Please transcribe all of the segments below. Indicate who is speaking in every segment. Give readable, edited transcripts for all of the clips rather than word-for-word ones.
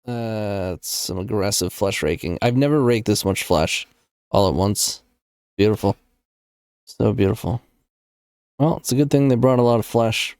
Speaker 1: That's some aggressive flesh raking. I've never raked this much flesh all at once. Beautiful. So beautiful. Well, it's a good thing they brought a lot of flesh.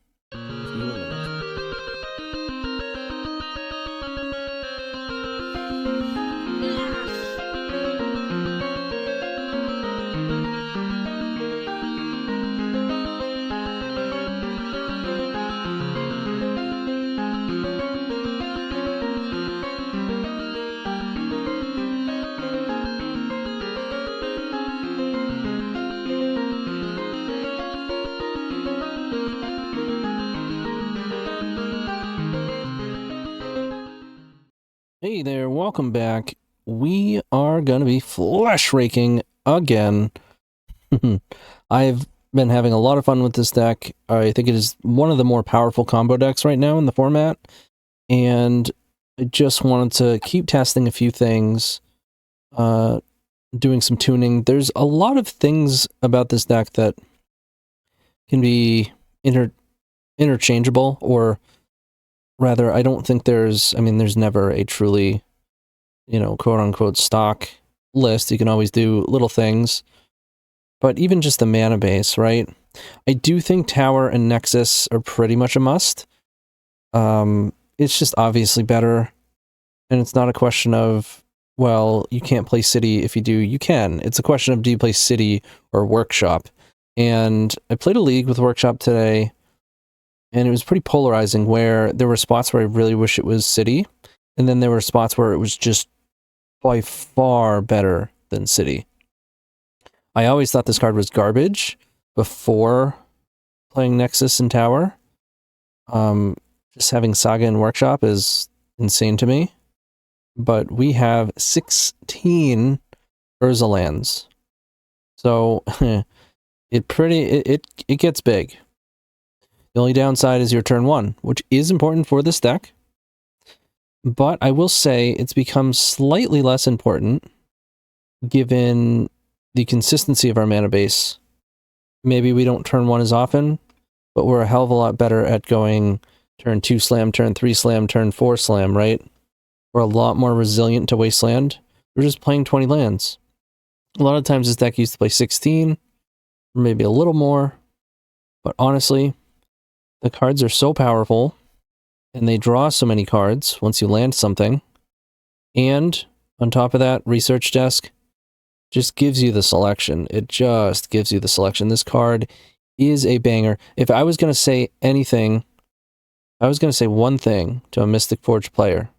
Speaker 1: Hey there, welcome back. We are going to be flesh raking again. I've been having a lot of fun with this deck. I think it is one of the more powerful combo decks right now in the format. And I just wanted to keep testing a few things, doing some tuning. There's a lot of things about this deck that can be interchangeable, or rather, I don't think there's never a truly, quote-unquote stock list. You can always do little things. But even just the mana base, right? I do think Tower and Nexus are pretty much a must. It's just obviously better. And it's not a question of, well, you can't play City. If you do, you can. It's a question of, do you play City or Workshop? And I played a league with Workshop today, and it was pretty polarizing, where there were spots where I really wish it was City, and then there were spots where it was just by far better than City. I always thought this card was garbage before playing Nexus and Tower. Just having Saga and Workshop is insane to me. But we have 16 Urza lands. So it gets big. The only downside is your turn 1, which is important for this deck. But I will say it's become slightly less important given the consistency of our mana base. Maybe we don't turn 1 as often, but we're a hell of a lot better at going turn 2 slam, turn 3 slam, turn 4 slam, right? We're a lot more resilient to Wasteland. We're just playing 20 lands. A lot of times this deck used to play 16, or maybe a little more. But honestly, the cards are so powerful, and they draw so many cards once you land something. And on top of that, Research Desk just gives you the selection. It just gives you the selection. This card is a banger. If I was going to say anything, I was going to say one thing to a Mystic Forge player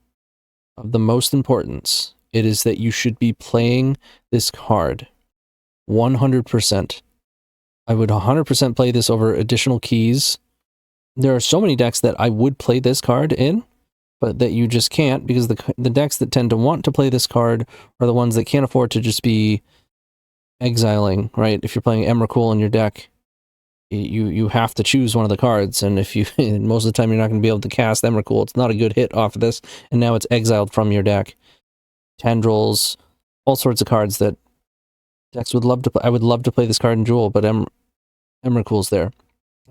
Speaker 1: of the most importance. It is that you should be playing this card 100%. I would 100% play this over additional keys. There are so many decks that I would play this card in, but that you just can't, because the decks that tend to want to play this card are the ones that can't afford to just be exiling, right? If you're playing Emrakul in your deck, you have to choose one of the cards, and if you most of the time you're not going to be able to cast Emrakul. It's not a good hit off of this, and now it's exiled from your deck. Tendrils, all sorts of cards that decks would love to play. I would love to play this card in Jewel, but Emrakul's there.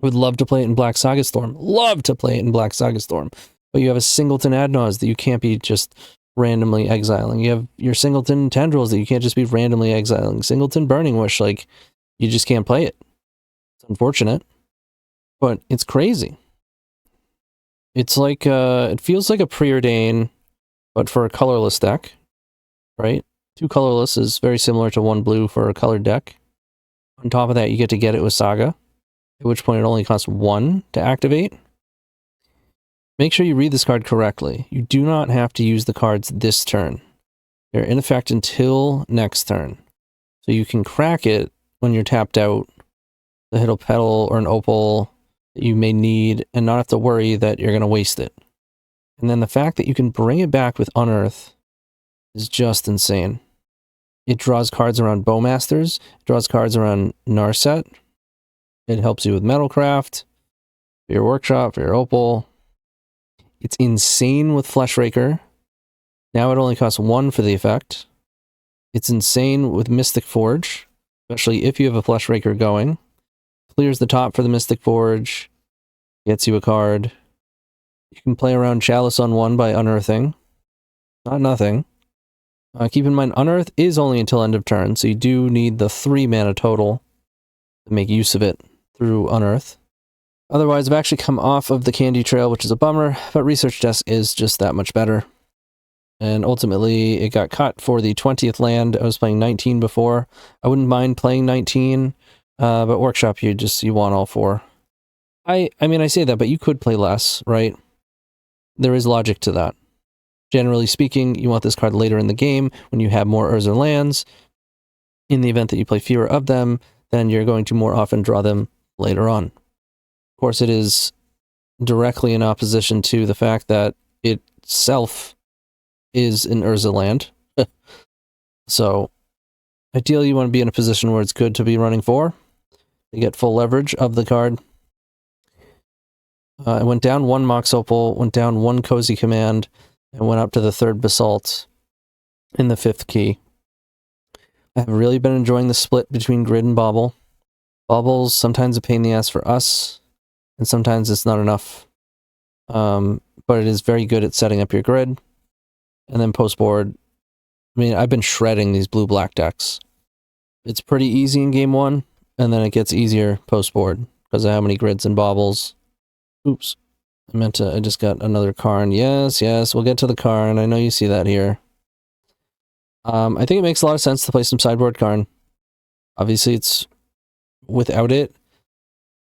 Speaker 1: Would love to play it in Black Saga Storm. Love to play it in Black Saga Storm. But you have a Singleton Adnaz that you can't be just randomly exiling. You have your Singleton Tendrils that you can't just be randomly exiling. Singleton Burning Wish, like, you just can't play it. It's unfortunate, but it's crazy. It's like, it feels like a Preordain, but for a colorless deck, right? 2 colorless is very similar to 1 blue for a colored deck. On top of that, you get it with Saga, at which point it only costs 1 to activate. Make sure you read this card correctly. You do not have to use the cards this turn. They're in effect until next turn. So you can crack it when you're tapped out, the hit a petal or an opal that you may need, and not have to worry that you're going to waste it. And then the fact that you can bring it back with Unearth is just insane. It draws cards around Bowmasters, it draws cards around Narset. It helps you with Metalcraft, for your Workshop, for your Opal. It's insane with Fleshraker. Now it only costs 1 for the effect. It's insane with Mystic Forge, especially if you have a Fleshraker going. Clears the top for the Mystic Forge, gets you a card. You can play around Chalice on 1 by unearthing. not nothing. Keep in mind, Unearth is only until end of turn, so you do need the 3 mana total to make use of it through Unearth. Otherwise, I've actually come off of the Candy Trail, which is a bummer, but Research Desk is just that much better. And ultimately, it got cut for the 20th land. I was playing 19 before. I wouldn't mind playing 19, but Workshop, you want all 4. I mean, I say that, but you could play less, right? There is logic to that. Generally speaking, you want this card later in the game when you have more Urza lands. In the event that you play fewer of them, then you're going to more often draw them later on. Of course, it is directly in opposition to the fact that itself is an Urza land. So, ideally, you want to be in a position where it's good to be running 4 to get full leverage of the card. I went down 1 Mox Opal, went down 1 Cozy Command, and went up to the 3rd Basalt in the 5th key. I have really been enjoying the split between Grid and Bauble. Bauble's sometimes a pain in the ass for us, and sometimes it's not enough. But it is very good at setting up your grid. And then post-board, I mean, I've been shredding these blue-black decks. It's pretty easy in game 1, and then it gets easier post-board, because of how many grids and baubles. Oops. I just got another Karn. Yes, we'll get to the Karn. I know you see that here. I think it makes a lot of sense to play some sideboard Karn. Obviously, it's without it,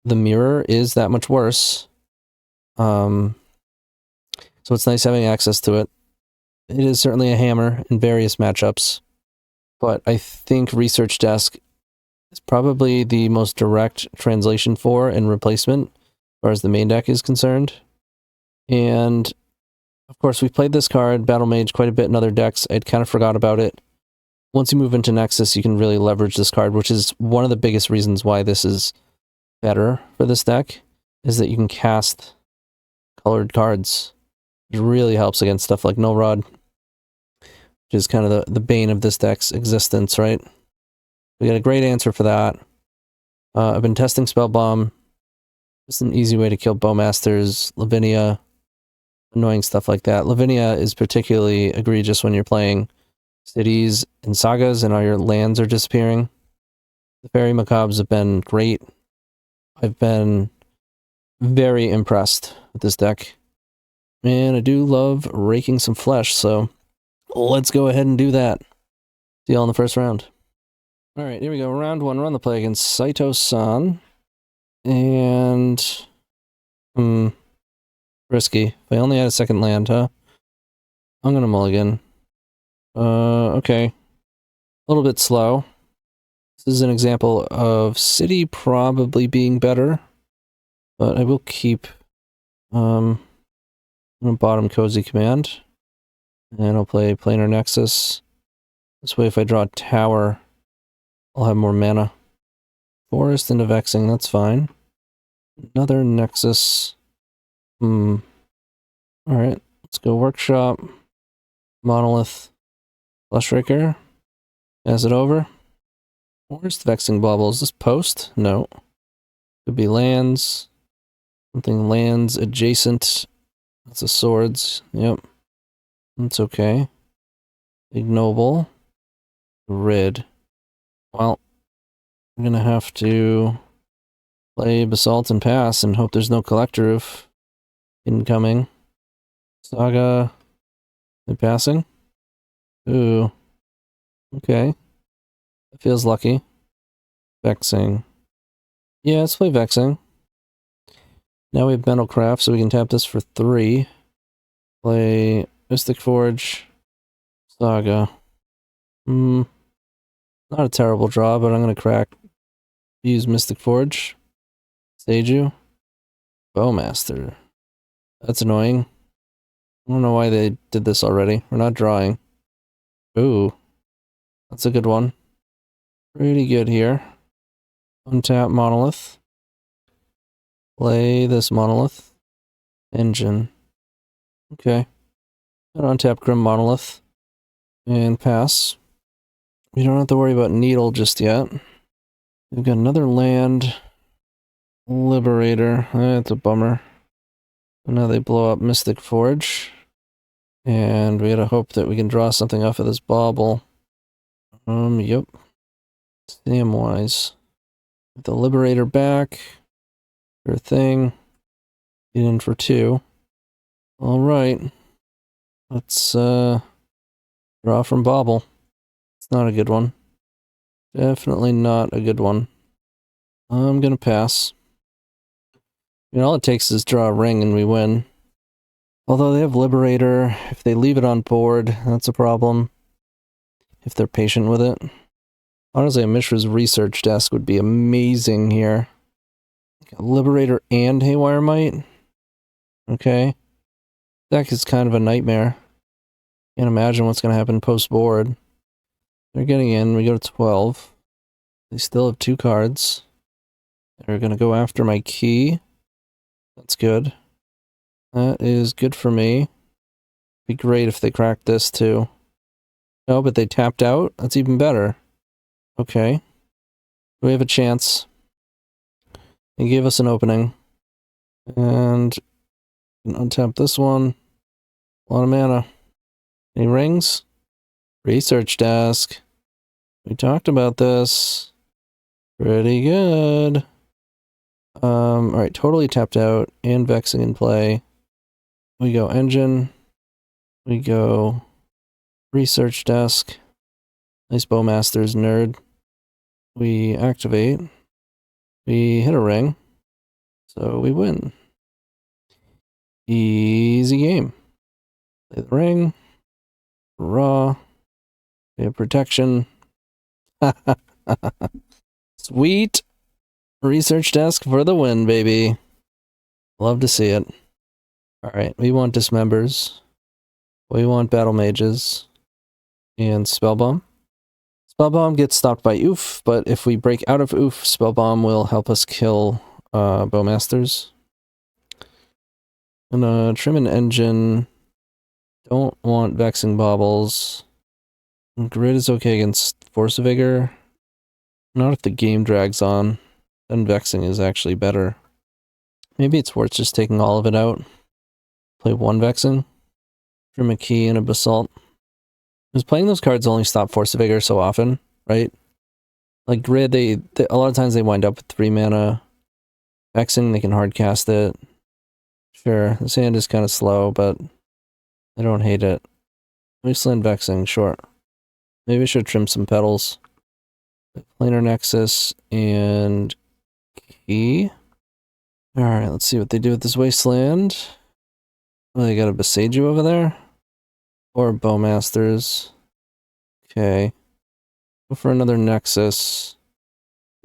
Speaker 1: the mirror is that much worse. So it's nice having access to it. It is certainly a hammer in various matchups, but I think Research Desk is probably the most direct translation for and replacement as far as the main deck is concerned. And of course, we've played this card, Battle Mage, quite a bit in other decks. I'd kind of forgot about it. Once you move into Nexus, you can really leverage this card, which is one of the biggest reasons why this is better for this deck, is that you can cast colored cards. It really helps against stuff like Null Rod, which is kind of the bane of this deck's existence, right? We got a great answer for that. I've been testing Spell Bomb. It's an easy way to kill Bowmasters, Lavinia, annoying stuff like that. Lavinia is particularly egregious when you're playing cities and sagas and all your lands are disappearing. The Fairy Macabres have been great. I've been very impressed with this deck. And I do love raking some flesh, so let's go ahead and do that. See y'all in the first round. Alright, here we go. Round 1. We're on the play against SaitoSan. And... risky. If I only had a second land, huh? I'm gonna mulligan. Okay. A little bit slow. This is an example of City probably being better. But I will keep... I'm gonna bottom Cozy Command. And I'll play Planar Nexus. This way if I draw a tower, I'll have more mana. Forest into Vexing, that's fine. Another Nexus. Alright, let's go Workshop. Monolith. Fleshraker. Pass it over. Where's the Vexing Bauble? Is this post? No. Could be lands. Something lands adjacent. That's a swords. Yep. That's okay. Ignoble. Rid. Well, I'm gonna have to play Basalt and pass and hope there's no Collector Roof incoming. Saga. And passing. Ooh. Okay. That feels lucky. Vexing. Yeah, let's play Vexing. Now we have Metalcraft, so we can tap this for 3. Play Mystic Forge. Saga. Not a terrible draw, but I'm going to crack. Use Mystic Forge. Seiju. Bowmaster. That's annoying. I don't know why they did this already. We're not drawing. Ooh. That's a good one. Pretty good here. Untap Monolith. Play this Monolith. Engine. Okay. Untap Grim Monolith. And pass. We don't have to worry about Needle just yet. We've got another land. Liberator. That's a bummer. And now they blow up Mystic Forge. And we gotta hope that we can draw something off of this bauble. Yep. Samwise. The Liberator back. Sure thing. Get in for 2. Alright. Let's draw from bauble. It's not a good one. Definitely not a good one. I'm gonna pass. I mean, all it takes is draw a ring and we win. Although they have Liberator, if they leave it on board, that's a problem. If they're patient with it. Honestly, a Mishra's Research Desk would be amazing here. Liberator and Haywire Might? Okay. Deck is kind of a nightmare. Can't imagine what's going to happen post-board. They're getting in, we go to 12. They still have 2 cards. They're going to go after my key. That's good. That is good for me. Be great if they cracked this too. No, but they tapped out? That's even better. Okay. We have a chance. They gave us an opening. And we can untap this one. A lot of mana. Any rings? Research Desk. We talked about this. Pretty good. Alright, totally tapped out and vexing in play. We go engine. We go Research Desk. Nice Bowmaster's nerd. We activate. We hit a ring. So we win. Easy game. Play the ring. Raw. We have protection. Sweet. Research Desk for the win, baby. Love to see it. Alright, we want Dismembers. We want Battle Mages. And Spellbomb. Spellbomb gets stopped by Oof, but if we break out of Oof, Spellbomb will help us kill Bowmasters. I'm gonna trim an engine. Don't want Vexing Baubles. Grid is okay against Force of Vigor. Not if the game drags on. Then Vexing is actually better. Maybe it's worth just taking all of it out. Play 1 Vexing. Trim a Key and a Basalt. Because playing those cards only stop Force of Vigor so often, right? Like Grid, they a lot of times they wind up with 3 mana. Vexing, they can hard cast it. Sure, this hand is kind of slow, but I don't hate it. Wasteland Vexing, sure. Maybe I should trim some petals. Planar Nexus and Key. Alright, let's see what they do with this Wasteland. Oh, they got a Beseiju over there? Or Bowmasters. Okay. Go for another Nexus.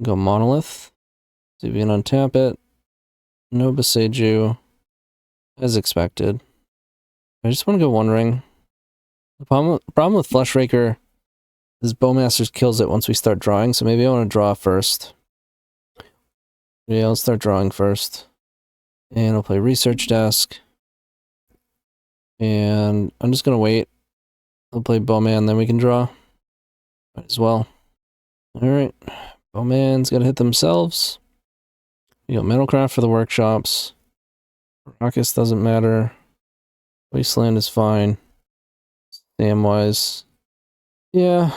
Speaker 1: Go Monolith. See if we can untap it. No Beseiju. As expected. I just want to go 1 ring. The problem with Fleshraker is Bowmasters kills it once we start drawing, so maybe I want to draw first. Yeah, I'll start drawing first. And I'll play Research Desk. And I'm just going to wait. I'll play Bowman, then we can draw. Might as well. Alright. Bowman's got to hit themselves. We got Metalcraft for the workshops. Raucous doesn't matter. Wasteland is fine. Samwise. Yeah.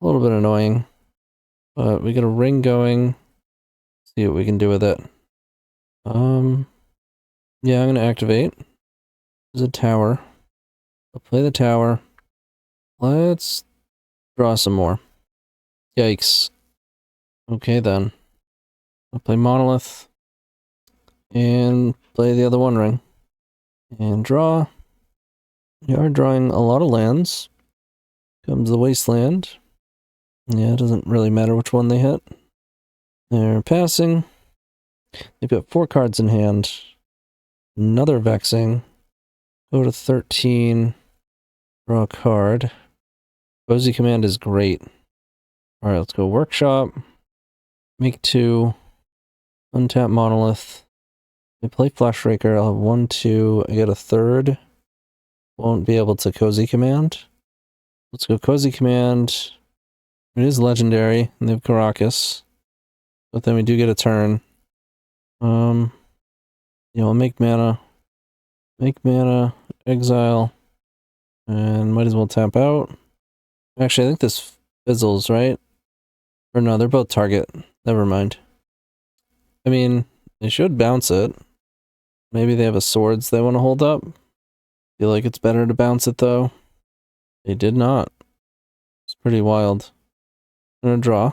Speaker 1: A little bit annoying. But we got a ring going. See what we can do with it. Yeah, I'm going to activate. There's a tower. I'll play the tower. Let's draw some more. Yikes. Okay then. I'll play Monolith. And play the other 1 ring. And draw. We are drawing a lot of lands. Comes the Wasteland. Yeah, it doesn't really matter which one they hit. They're passing. They've got 4 cards in hand. Another Vexing. Go to 13. Draw a card. Cozy Command is great. Alright, let's go Workshop. Make 2. Untap Monolith. I play Fleshraker. I'll have 1, 2. I get a 3rd. Won't be able to Cozy Command. Let's go Cozy Command. It is legendary, and they have Caracas. But then we do get a turn. I'll make mana. Make mana. Exile. And might as well tap out. Actually, I think this fizzles, right? Or no, they're both target. Never mind. I mean, they should bounce it. Maybe they have a swords they want to hold up. Feel like it's better to bounce it, though. They did not. It's pretty wild. I'm gonna draw.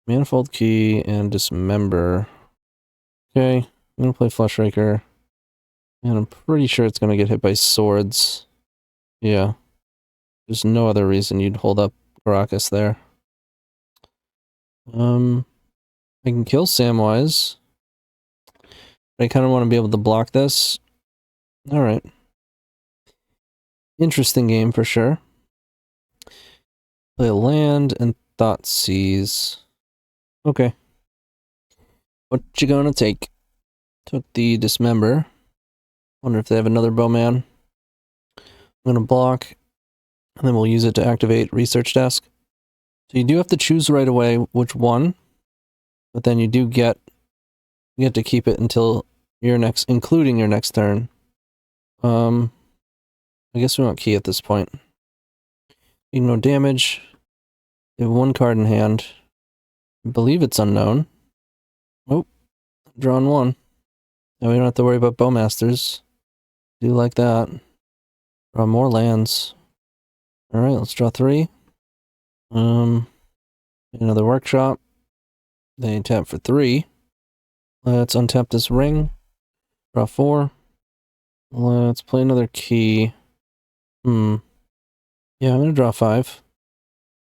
Speaker 1: Manifold Key and Dismember. Okay, I'm gonna play Fleshraker. And I'm pretty sure it's gonna get hit by swords. Yeah. There's no other reason you'd hold up Caracas there. I can kill Samwise. But I kind of want to be able to block this. Alright. Interesting game for sure. Play a land and Thoughtseize. Okay. What you gonna take? Took the Dismember. Wonder if they have another Bowman. I'm gonna block. And then we'll use it to activate Research Desk. So you do have to choose right away which one. But then you do get to keep it until your next, including your next turn. I guess we want key at this point. No damage. You have one card in hand. I believe it's unknown. Oh, drawn one. Now we don't have to worry about Bowmasters. Do like that. Draw more lands. Alright, let's draw 3. Another Workshop. They tap for 3. Let's untap this ring. Draw 4. Let's play another key. Yeah, I'm gonna draw 5.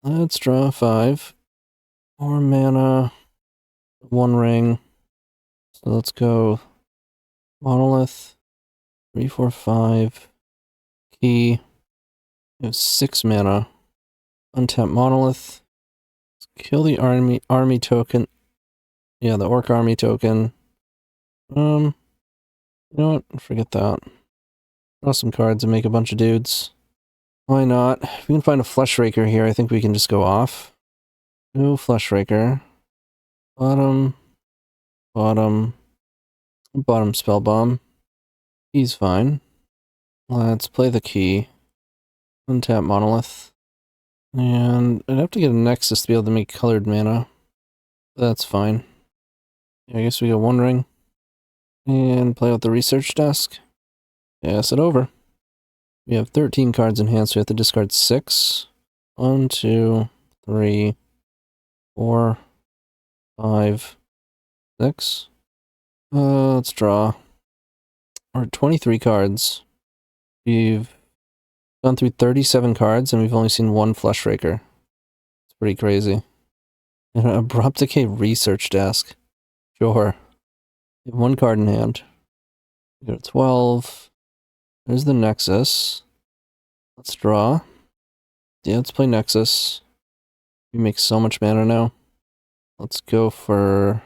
Speaker 1: Let's draw 5. 4 mana. 1 ring. So let's go Monolith. 3, 4, 5. Key. We have 6 mana. Untap Monolith. Let's kill the army token. Yeah, the Orc army token. You know what? Forget that. Draw some cards and make a bunch of dudes. Why not? If we can find a Fleshraker here, I think we can just go off. No Fleshraker. Bottom. Bottom. Bottom spell bomb. He's fine. Let's play the key. Untap Monolith. And I'd have to get a Nexus to be able to make colored mana. That's fine. Yeah, I guess we go 1 ring. And play out the Research Desk. Pass it over. We have 13 cards in hand, so we have to discard 6. 1, 2, 3, 4, 5, 6. Let's draw. We're at 23 cards. We've gone through 37 cards, and we've only seen 1 Fleshraker. It's pretty crazy. And an Abrupt Decay Research Desk. Sure. We have 1 card in hand. We go to 12. There's the Nexus. Let's draw. Yeah, let's play Nexus. We make so much mana now. Let's go for...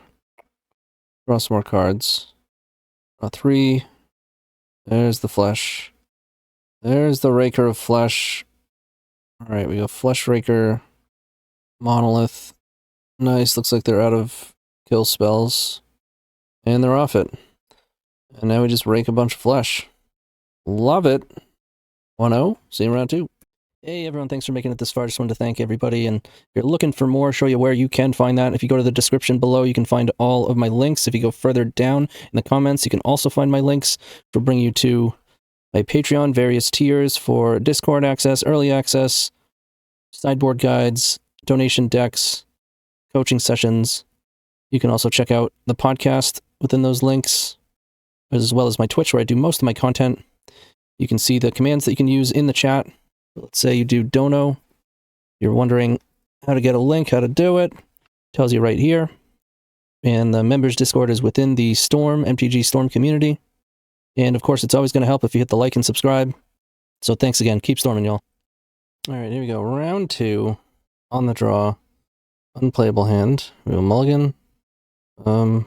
Speaker 1: Draw some more cards. Draw 3. There's the Flesh. There's the Raker of Flesh. Alright, we go Fleshraker. Monolith. Nice, looks like they're out of kill spells. And they're off it. And now we just rake a bunch of flesh. Love it. 1-0. See you in round 2. Hey everyone, thanks for making it this far. Just wanted to thank everybody. And if you're looking for more, show you where you can find that. If you go to the description below, you can find all of my links. If you go further down in the comments, you can also find my links, which will bring you to my Patreon, various tiers for Discord access, early access, sideboard guides, donation decks, coaching sessions. You can also check out the podcast within those links, as well as my Twitch, where I do most of my content. You can see the commands that you can use in the chat. Let's say you do dono. You're wondering how to get a link, how to do it. Tells you right here. And the members Discord is within the Storm, MTG Storm community. And of course, it's always going to help if you hit the like and subscribe. So thanks again. Keep storming, y'all. All right, here we go. Round 2 on the draw. Unplayable hand. We have a mulligan. Yeah,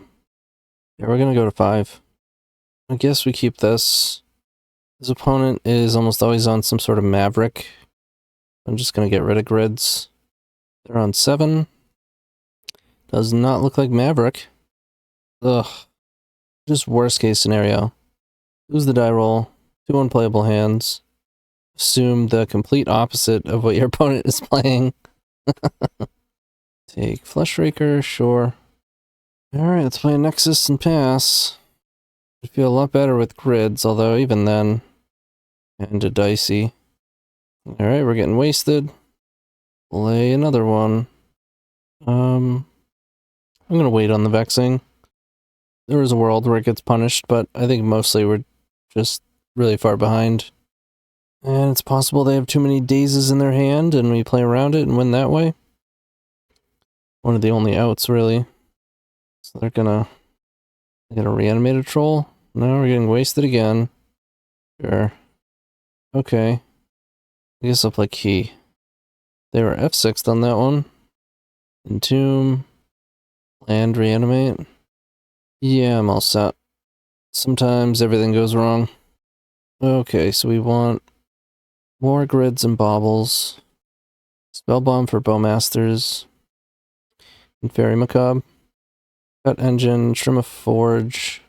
Speaker 1: we're going to go to 5. I guess we keep this. His opponent is almost always on some sort of Maverick. I'm just going to get rid of grids. They're on 7. Does not look like Maverick. Ugh. Just worst case scenario. Lose the die roll. 2 unplayable hands. assume the complete opposite of what your opponent is playing. Take Fleshraker, sure. Alright, let's play a Nexus and pass. I feel a lot better with grids, although even then, kinda dicey. Alright, we're getting wasted. Play another one. I'm gonna wait on the Vexing. There is a world where it gets punished, but I think mostly we're just really far behind. And it's possible they have too many dazes in their hand and we play around it and win that way. One of the only outs, really. So they're gonna Reanimator troll. No, we're getting wasted again. Sure. Okay. I guess I'll play key. They were F6'd on that one. Entomb. Land reanimate. Yeah, I'm all set. Sometimes everything goes wrong. Okay, so we want more grids and baubles. Spellbomb for Bowmasters. And Fairy Macabre. Cut engine, trim a forge.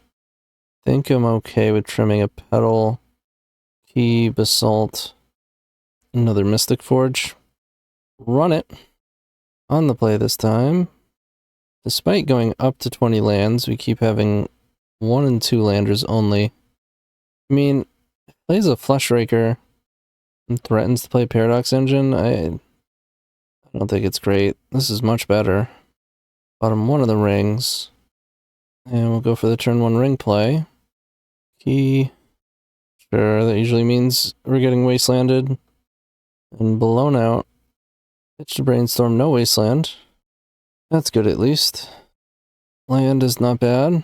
Speaker 1: Think I'm okay with trimming a petal. Key, basalt. Another Mystic Forge. Run it. On the play this time. Despite going up to 20 lands, we keep having 1 and 2 landers only. I mean, if he plays a Fleshraker and threatens to play Paradox Engine, I don't think it's great. This is much better. Bottom 1 of the rings. And we'll go for the turn 1 ring play. Key. Sure, that usually means we're getting wastelanded and blown out. Pitch to Brainstorm, no wasteland. That's good at least. Land is not bad.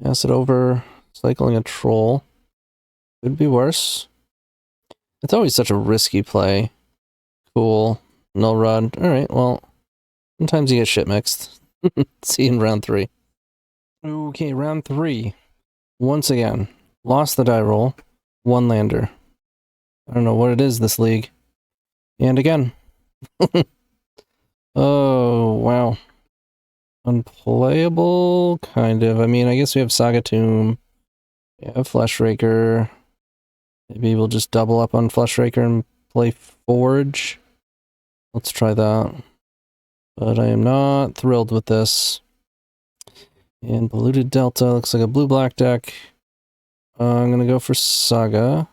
Speaker 1: Pass it over, cycling a troll. Could be worse. It's always such a risky play. Cool. Null rod. Alright, well, sometimes you get shit mixed. See you in round 3. Okay, round 3. Once again, lost the die roll. 1 lander. I don't know what it is this league. And again. Oh, wow. Unplayable, kind of. I mean, I guess we have Saga Tomb. We have Fleshraker. Maybe we'll just double up on Fleshraker and play Forge. Let's try that. But I am not thrilled with this. And Polluted Delta looks like a blue-black deck. I'm gonna go for Saga.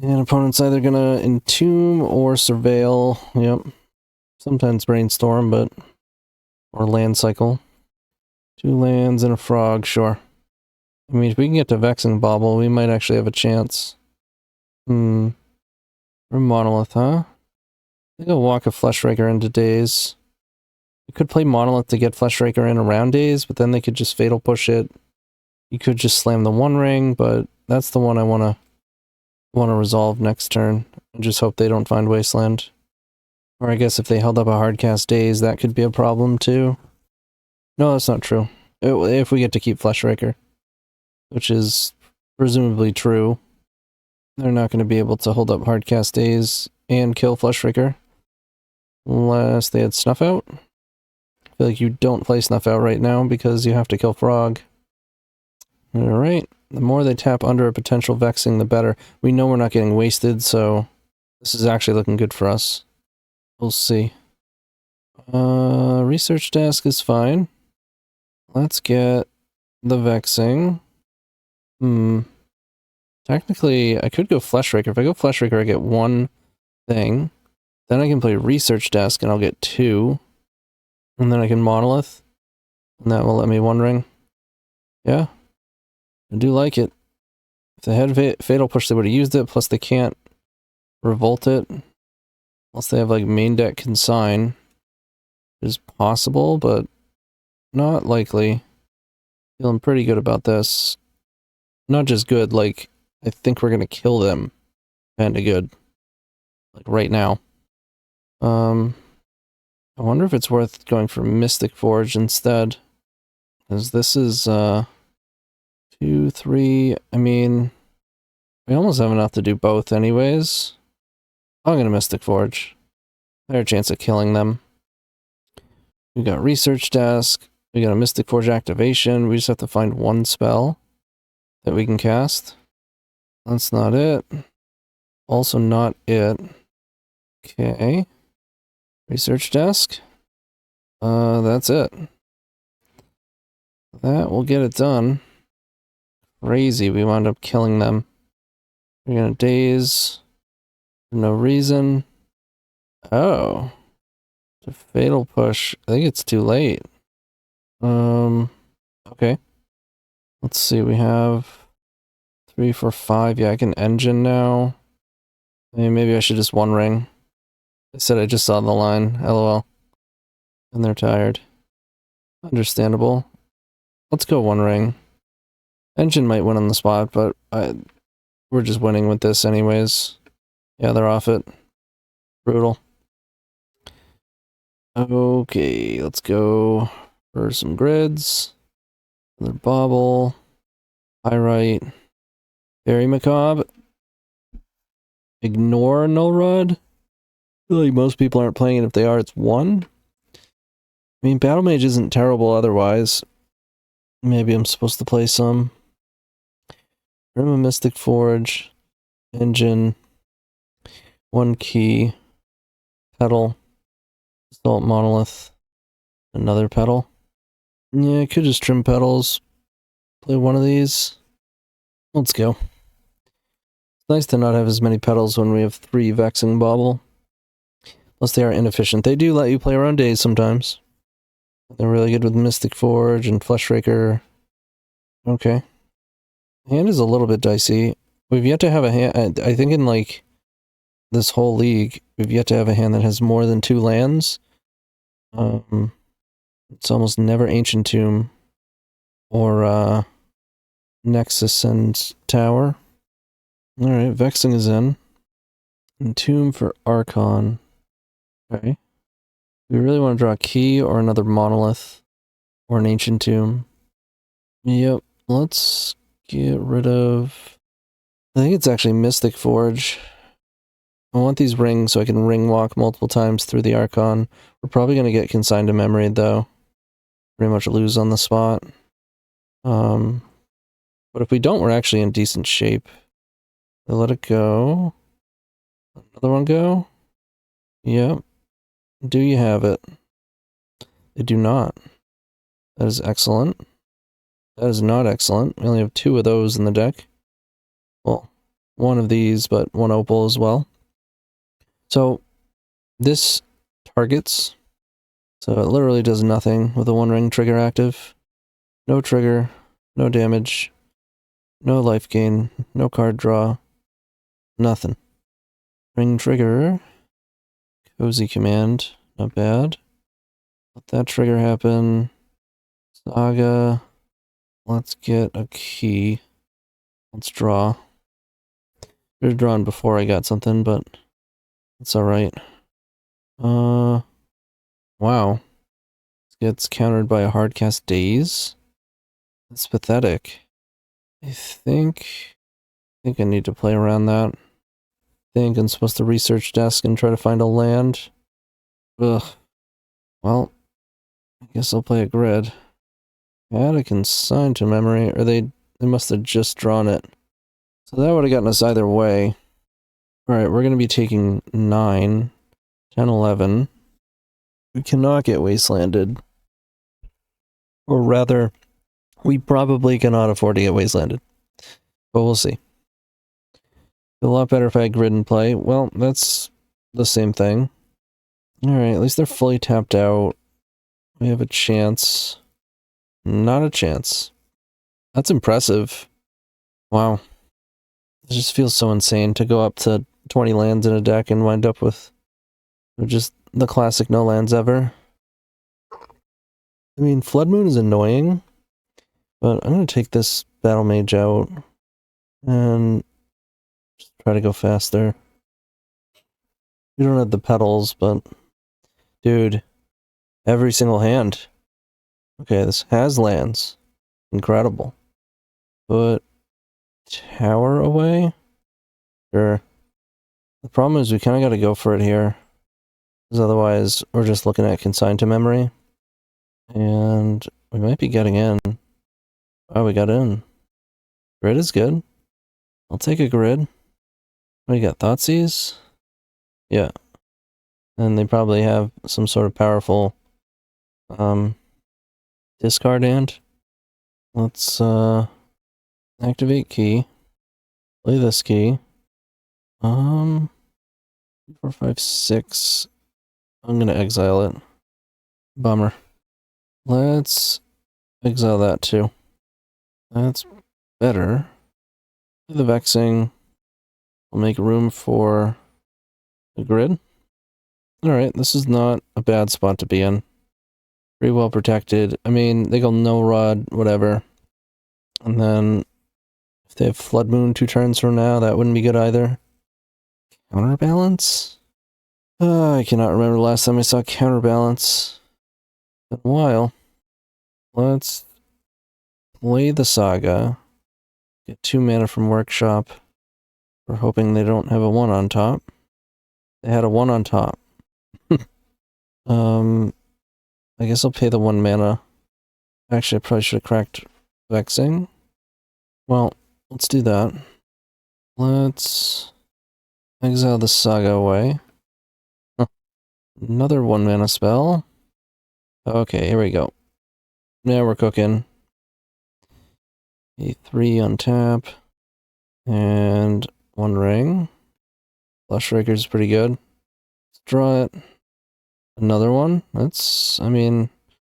Speaker 1: And opponent's either gonna Entomb or Surveil. Yep. Sometimes Brainstorm, but... or Land Cycle. 2 lands and a frog, sure. I mean, if we can get to Vexing Bauble, we might actually have a chance. Or Monolith, huh? I think I'll walk a Fleshraker into Daze. You could play Monolith to get Fleshraker in around Daze, but then they could just Fatal Push it. You could just slam the 1 ring, but that's the one I want to resolve next turn. And just hope they don't find Wasteland. Or I guess if they held up a hardcast Daze, that could be a problem too. No, that's not true. If we get to keep Fleshraker, which is presumably true, they're not going to be able to hold up hardcast Daze and kill Fleshraker. Unless they had Snuff Out. I feel like you don't play Snuff Out right now because you have to kill Frog. Alright, the more they tap under a potential Vexing, the better. We know we're not getting wasted, so this is actually looking good for us. We'll see. Research Desk is fine. Let's get the Vexing. Technically, I could go Fleshraker. If I go Fleshraker, I get 1 thing. Then I can play Research Desk and I'll get 2. And then I can Monolith. And that will let me 1 ring. Yeah. I do like it. If they had Fatal Push, they would have used it. Plus they can't Revolt it. Unless they have like main deck Consign. Is possible, but not likely. Feeling pretty good about this. Not just good, like, I think we're gonna kill them. Kinda good. Like, right now. I wonder if it's worth going for Mystic Forge instead. Because this is, 2, 3, I mean... we almost have enough to do both anyways. I'm gonna Mystic Forge. Better chance of killing them. We got Research Desk. We got a Mystic Forge activation. We just have to find 1 spell that we can cast. That's not it. Also not it. Okay. Research desk. That's it. That will get it done. Crazy, we wound up killing them. We're gonna daze. For no reason. Oh. The fatal push. I think it's too late. Okay. Let's see, we have 3, 4, 5. Yeah, I can engine now. I mean, maybe I should just one ring. I said I just saw the line. LOL. And they're tired. Understandable. Let's go one ring. Engine might win on the spot, but we're just winning with this anyways. Yeah, they're off it. Brutal. Okay, let's go for some grids. Another bauble. Pyrite. Very macabre. Ignore Null Rod. I feel like most people aren't playing it. If they are, it's 1. I mean, Battle Mage isn't terrible otherwise. Maybe I'm supposed to play some. Rim of Mystic Forge. Engine. 1 key. Petal. Assault Monolith. Another petal. Yeah, I could just trim petals. Play one of these. Let's go. It's nice to not have as many petals when we have 3 Vexing Bauble. Plus they are inefficient. They do let you play around days sometimes. They're really good with Mystic Forge and Fleshraker. Okay. Hand is a little bit dicey. We've yet to have a hand... I think in, like, this whole league, we've yet to have a hand that has more than 2 lands. It's almost never Ancient Tomb or Nexus and Tower. Alright, Vexing is in. And Tomb for Archon. Okay. We really want to draw a key or another Monolith or an Ancient Tomb. Yep, let's get rid of... I think it's actually Mystic Forge. I want these rings so I can ring walk multiple times through the Archon. We're probably going to get Consigned to Memory, though. Pretty much lose on the spot. But if we don't, we're actually in decent shape. So let it go. Another one go? Yep. Do you have it? They do not. That is excellent. That is not excellent. We only have 2 of those in the deck. Well, 1 of these, but 1 opal as well. So, this targets. So it literally does nothing with a 1-ring trigger active. No trigger, no damage, no life gain, no card draw, nothing. Ring trigger. Cozy command, not bad. Let that trigger happen. Saga. Let's get a key. Let's draw. Should have drawn before I got something, but it's alright. Wow. This gets countered by a hard cast Daze. That's pathetic. I think I need to play around that. I think I'm supposed to research desk and try to find a land. Ugh. Well, I guess I'll play a grid. Add a Consign to Memory, or they must have just drawn it. So that would have gotten us either way. Alright, we're going to be taking 9, 10, 11. We cannot get wastelanded. Or rather, we probably cannot afford to get wastelanded. But we'll see. A lot better if I had grid and play. Well, that's the same thing. Alright, at least they're fully tapped out. We have a chance. Not a chance. That's impressive. Wow. It just feels so insane to go up to 20 lands in a deck and wind up with just the classic no lands ever. I mean, Flood Moon is annoying, but I'm going to take this Battle Mage out and just try to go faster. We don't have the petals, but dude, every single hand. Okay, this has lands. Incredible. Put tower away? Sure. The problem is we kind of got to go for it here. Because otherwise, we're just looking at Consigned to Memory. And we might be getting in. Oh, we got in. Grid is good. I'll take a grid. What do you got? Thoughtseize? Yeah. And they probably have some sort of powerful discard hand. Let's activate key. Play this key. 4, 5, 6. I'm gonna exile it. Bummer. Let's exile that too. That's better. The vexing will make room for the grid. Alright, this is not a bad spot to be in. Pretty well protected. I mean, they go no rod, whatever. And then if they have Flood Moon 2 turns from now, that wouldn't be good either. Counterbalance? I cannot remember the last time I saw Counterbalance. Been a while. Let's play the Saga. Get 2 mana from Workshop. We're hoping they don't have a 1 on top. They had a 1 on top. I guess I'll pay the 1 mana. Actually, I probably should have cracked Vexing. Well, let's do that. Let's exile the Saga away. Another 1 mana spell. Okay, here we go. Now we're cooking. A 3 on tap. And 1 ring. Fleshraker's pretty good. Let's draw it. Another one. That's, I mean,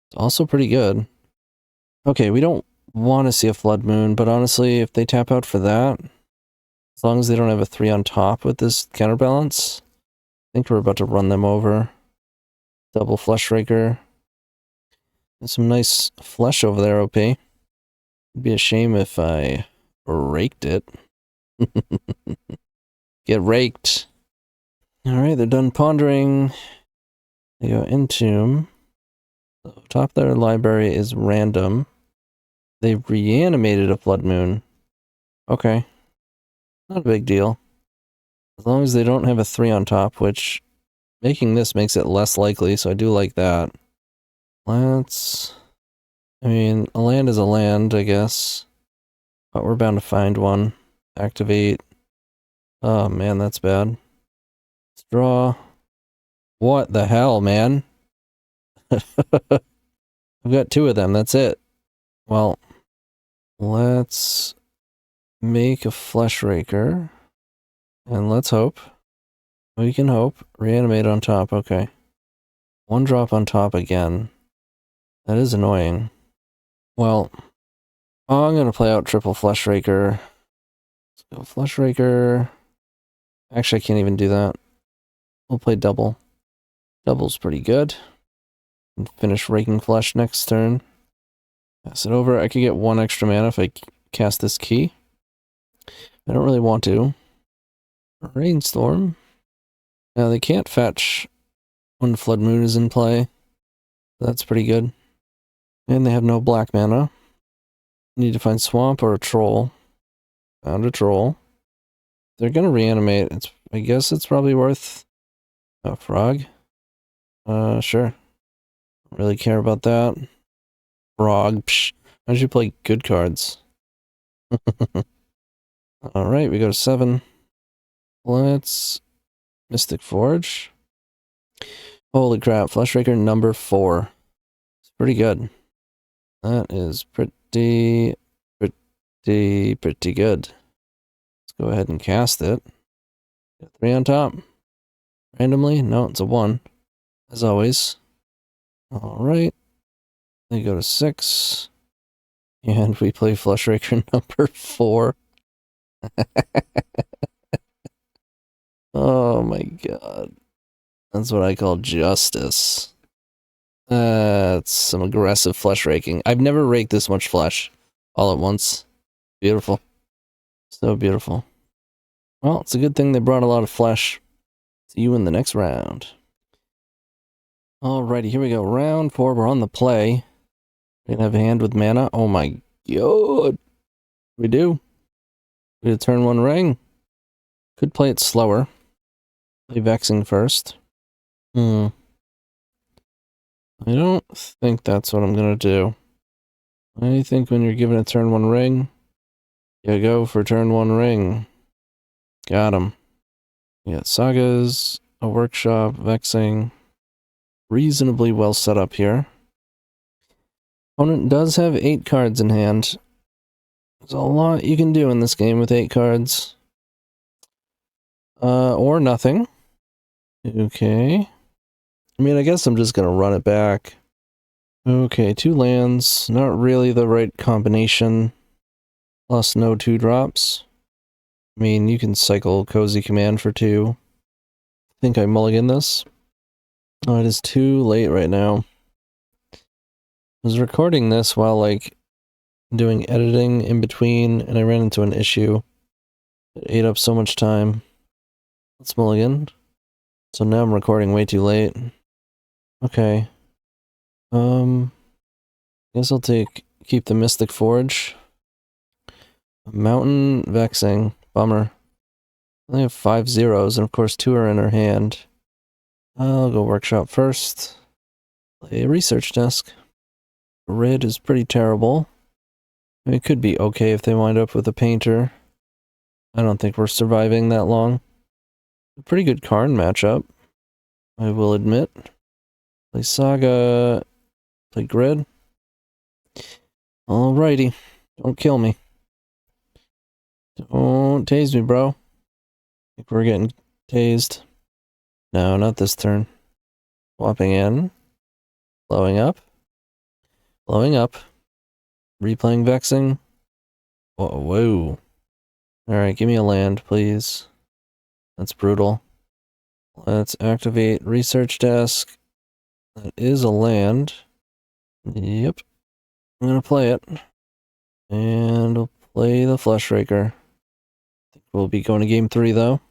Speaker 1: it's also pretty good. Okay, we don't want to see a Flood Moon, but honestly, if they tap out for that, as long as they don't have a 3 on top with this counterbalance, I think we're about to run them over. Double Fleshraker. There's some nice flesh over there, OP. It'd be a shame if I raked it. Get raked. Alright, they're done pondering. They go Entomb. So top of their library is random. They reanimated a Flood Moon. Okay. Not a big deal. As long as they don't have a 3 on top, which making this makes it less likely, so I do like that. Let's... I mean, a land is a land, I guess. But we're bound to find one. Activate. Oh man, that's bad. Let's draw. What the hell, man? I've got 2 of them, that's it. Well, let's make a Fleshraker. And let's hope. We can hope. Reanimate on top, okay. 1 drop on top again. That is annoying. Well, I'm gonna play out triple Fleshraker. Let's go Fleshraker. Actually, I can't even do that. We'll play double. Double's pretty good. And finish Raking Flesh next turn. Pass it over. I could get 1 extra mana if I cast this key. I don't really want to. Rainstorm. Now they can't fetch when Flood Moon is in play. That's pretty good. And they have no black mana. Need to find Swamp or a Troll. Found a Troll. They're gonna reanimate. I guess it's probably worth a Frog. Sure. Don't really care about that. Frog. Psh. Why don't you play good cards? Alright, we go to 7. Let's... Mystic Forge. Holy crap, Fleshraker number 4. It's pretty good. That is pretty good. Let's go ahead and cast it. 3 on top. Randomly? No, it's a 1. As always. Alright. They go to 6. And we play Fleshraker number 4. Oh my god. That's what I call justice. That's some aggressive flesh raking. I've never raked this much flesh all at once. Beautiful. So beautiful. Well, it's a good thing they brought a lot of flesh. See you in the next round. Alrighty, here we go. Round 4, we're on the play. We can have a hand with mana. Oh my god. We do. We have turn 1 ring. Could play it slower. Play Vexing first. I don't think that's what I'm gonna do. I think when you're given a turn 1 ring, you go for turn 1 ring. Got him. You got Sagas, a Workshop, Vexing. Reasonably well set up here. Opponent does have 8 cards in hand. There's a lot you can do in this game with 8 cards. Or nothing. Okay. I mean, I guess I'm just gonna run it back. Okay, 2 lands. Not really the right combination. Plus no 2-drops. I mean, you can cycle Cozy Command for 2. I think I mulligan this. Oh, it is too late right now. I was recording this while, like, doing editing in between, and I ran into an issue. It ate up so much time. Let's mulligan. So now I'm recording way too late. Okay. Guess I'll keep the Mystic Forge. Mountain Vexing. Bummer. I only have 5 zeros, and of course 2 are in her hand. I'll go Workshop first. Play a Research Desk. Red is pretty terrible. I mean, it could be okay if they wind up with a Painter. I don't think we're surviving that long. A pretty good Karn matchup, I will admit. Play Saga. Play Grid. Alrighty. Don't kill me. Don't tase me, bro. I think we're getting tased. No, not this turn. Swapping in. Blowing up. Blowing up. Replaying Vexing. Whoa. Alright, give me a land, please. That's brutal. Let's activate Research Desk. That is a land. Yep. I'm gonna play it. And we'll play the Fleshraker. We'll be going to game 3, though.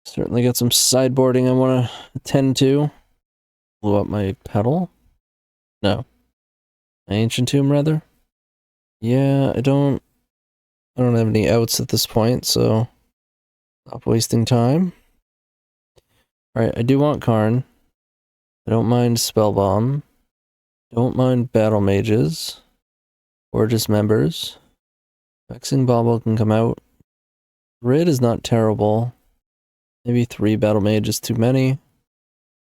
Speaker 1: Certainly got some sideboarding I want to attend to. Blew up my Petal? No. My Ancient Tomb, rather? Yeah, I don't have any outs at this point, so stop wasting time. Alright, I do want Karn. I don't mind Spellbomb. Don't mind Battle Mages. Or Dismembers. Vexing Bauble can come out. Grid is not terrible. Maybe 3 Battle Mage is too many.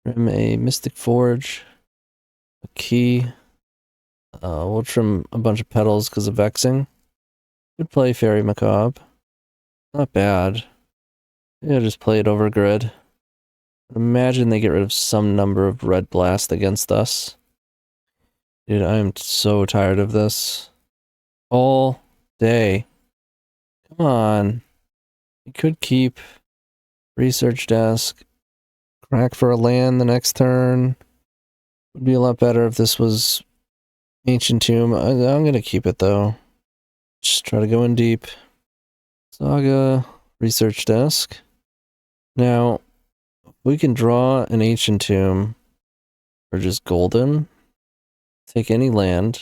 Speaker 1: Trim a Mystic Forge. A Key. We'll trim a bunch of petals because of Vexing. Could play Fairy Macabre. Not bad. Yeah, just play it over Grid. Imagine they get rid of some number of Red Blast against us. Dude, I am so tired of this. All day. Come on. We could keep Research Desk. Crack for a land the next turn. Would be a lot better if this was Ancient Tomb. I'm gonna keep it though. Just try to go in deep. Saga, Research Desk. Now, we can draw an Ancient Tomb, or just Golden. Take any land.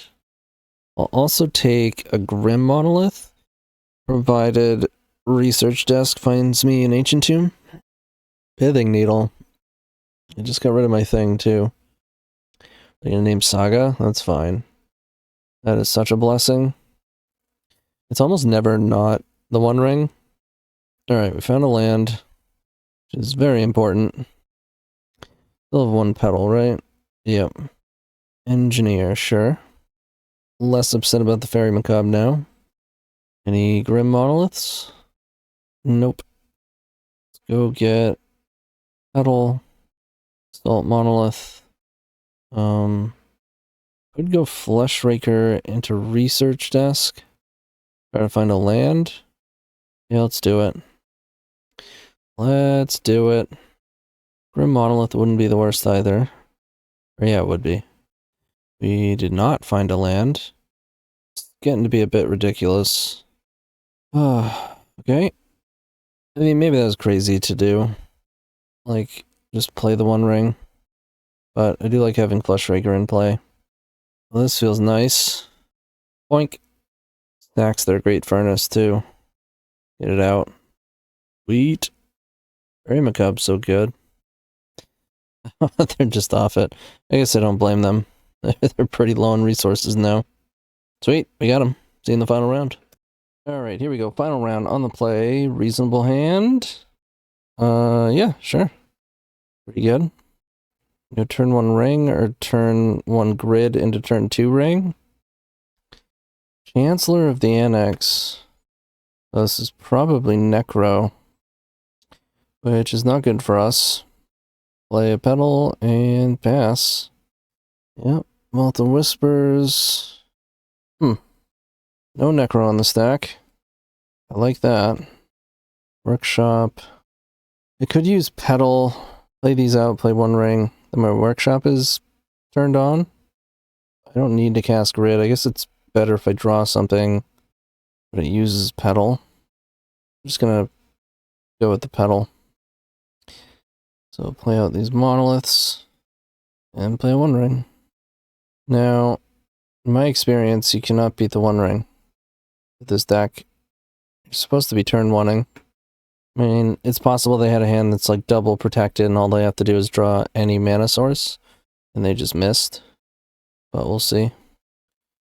Speaker 1: I'll also take a Grim Monolith, provided Research Desk finds me an Ancient Tomb. Pithing Needle. I just got rid of my thing, too. I'm gonna name Saga? That's fine. That is such a blessing. It's almost never not the One Ring. Alright, we found a land, which is very important. Still have 1 petal, right? Yep. Engineer, sure. Less upset about the Fairy Macabre now. Any Grim Monoliths? Nope. Let's go get Petal. Salt Monolith. Could go Fleshraker into Research Desk. Try to find a land. Yeah, let's do it. Let's do it. Grim Monolith wouldn't be the worst either. Or yeah, it would be. We did not find a land. It's getting to be a bit ridiculous. Okay. I mean, maybe that was crazy to do. Like, just play the One Ring. But I do like having Fleshraker in play. Well, this feels nice. Boink. Stacks their Great Furnace, too. Get it out. Sweet. Fairy Macabre's so good. They're just off it. I guess I don't blame them. They're pretty low on resources now. Sweet, we got them. See you in the final round. Alright, here we go. Final round on the play. Reasonable hand. Yeah, sure. Pretty good. You turn 1 ring or turn 1 grid into turn 2 ring. Chancellor of the Annex. So this is probably Necro, which is not good for us. Play a Petal and pass. Yep. Molten Whispers. No Necro on the stack. I like that. Workshop. I could use Petal. Play these out, play 1 ring. Then my Workshop is turned on. I don't need to cast Grid. I guess it's better if I draw something, but it uses Petal. I'm just gonna go with the Petal. So play out these Monoliths and play a 1 ring. Now, in my experience, you cannot beat the 1 ring with this deck. You're supposed to be turn 1ing. I mean, it's possible they had a hand that's like double protected and all they have to do is draw any mana source, and they just missed. But we'll see.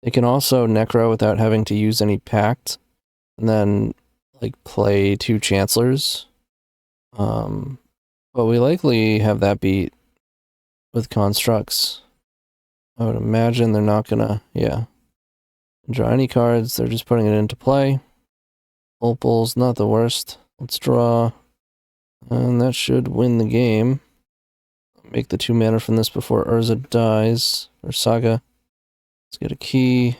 Speaker 1: They can also Necro without having to use any Pact, and then like play 2 Chancellors. But we likely have that beat with Constructs. I would imagine they're not gonna, draw any cards, they're just putting it into play. Opal's not the worst. Let's draw, and that should win the game. Make the 2 mana from this before Urza dies, or Saga. Let's get a key,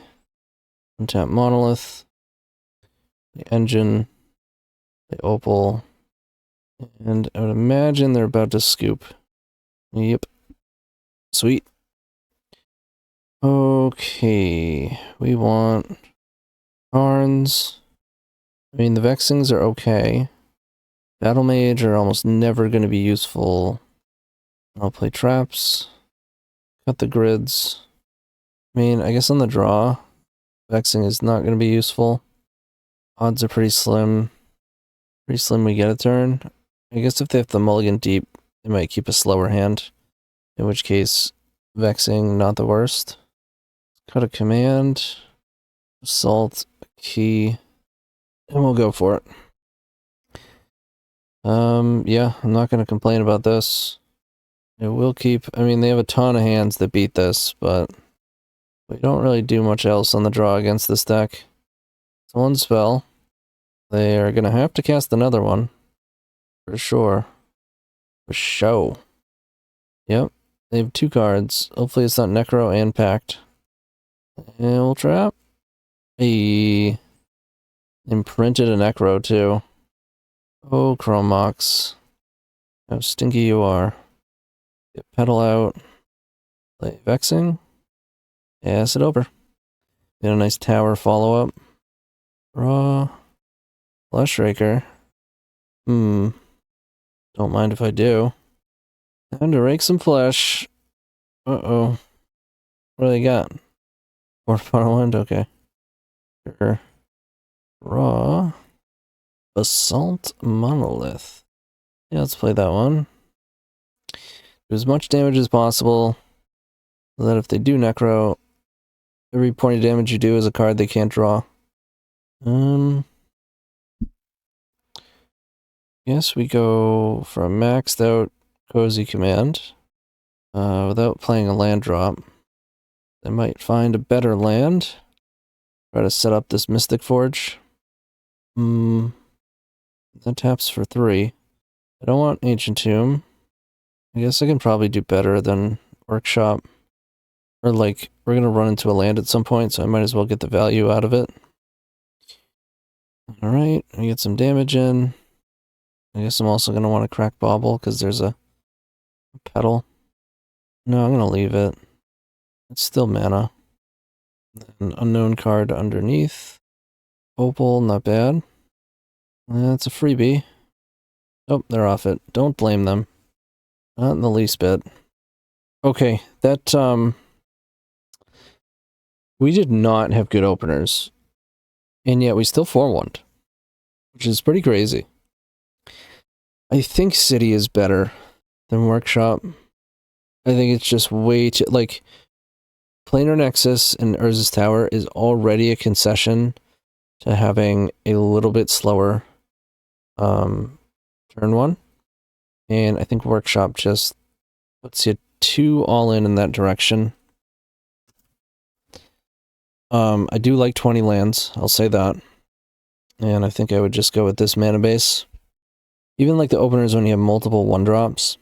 Speaker 1: untap Monolith, the Engine, the Opal, and I would imagine they're about to scoop. Yep. Sweet. Okay, we want Karns. I mean, the Vexings are okay. Battle Mage are almost never going to be useful. I'll play Traps. Cut the grids. I mean, I guess on the draw, Vexing is not going to be useful. Odds are pretty slim. Pretty slim we get a turn. I guess if they have the mulligan deep, they might keep a slower hand. In which case, Vexing, not the worst. Cut a command. Assault, a key. And we'll go for it. Yeah, I'm not going to complain about this. It will keep, I mean, they have a ton of hands that beat this, but we don't really do much else on the draw against this deck. It's 1 spell. They are going to have to cast another one. For sure. For show. Yep. They have 2 cards. Hopefully it's not Necro and Pact. And we'll trap. Hey. Imprinted a Necro too. Oh, Chromox. How stinky you are. Get Petal out. Play Vexing. Pass it over. Get a nice tower follow-up. Draw. Fleshraker. Don't mind if I do. Time to rake some flesh. Uh-oh. What do they got? 4 Farmland? Okay. Sure. Draw. Basalt Monolith. Yeah, let's play that one. Do as much damage as possible, so that if they do Necro, every point of damage you do is a card they can't draw. Guess we go for a maxed out Cozy Command. Without playing a land drop. They might find a better land. Try to set up this Mystic Forge. That taps for 3. I don't want Ancient Tomb. I guess I can probably do better than Workshop. Or like, we're going to run into a land at some point, so I might as well get the value out of it. Alright, we get some damage in. I guess I'm also going to want to crack Bauble, because there's a Petal. No, I'm going to leave it. It's still mana. An unknown card underneath. Opal, not bad. That's a freebie. Oh, they're off it. Don't blame them. Not in the least bit. Okay, that, we did not have good openers. And yet we still 4-1'd. Which is pretty crazy. I think City is better than Workshop. I think it's just way too, like, Planar Nexus and Urza's Tower is already a concession to having a little bit slower turn 1. And I think Workshop just puts you 2 all in that direction. I do like 20 lands, I'll say that. And I think I would just go with this mana base. Even like the openers when you have multiple 1-drops,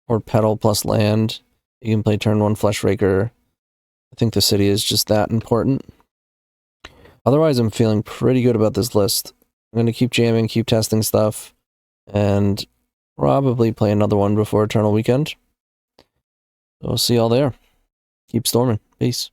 Speaker 1: or Petal plus land, you can play turn 1 Fleshraker. I think the city is just that important. Otherwise, I'm feeling pretty good about this list. I'm going to keep jamming, keep testing stuff, and probably play another one before Eternal Weekend. So we'll see y'all there. Keep storming. Peace.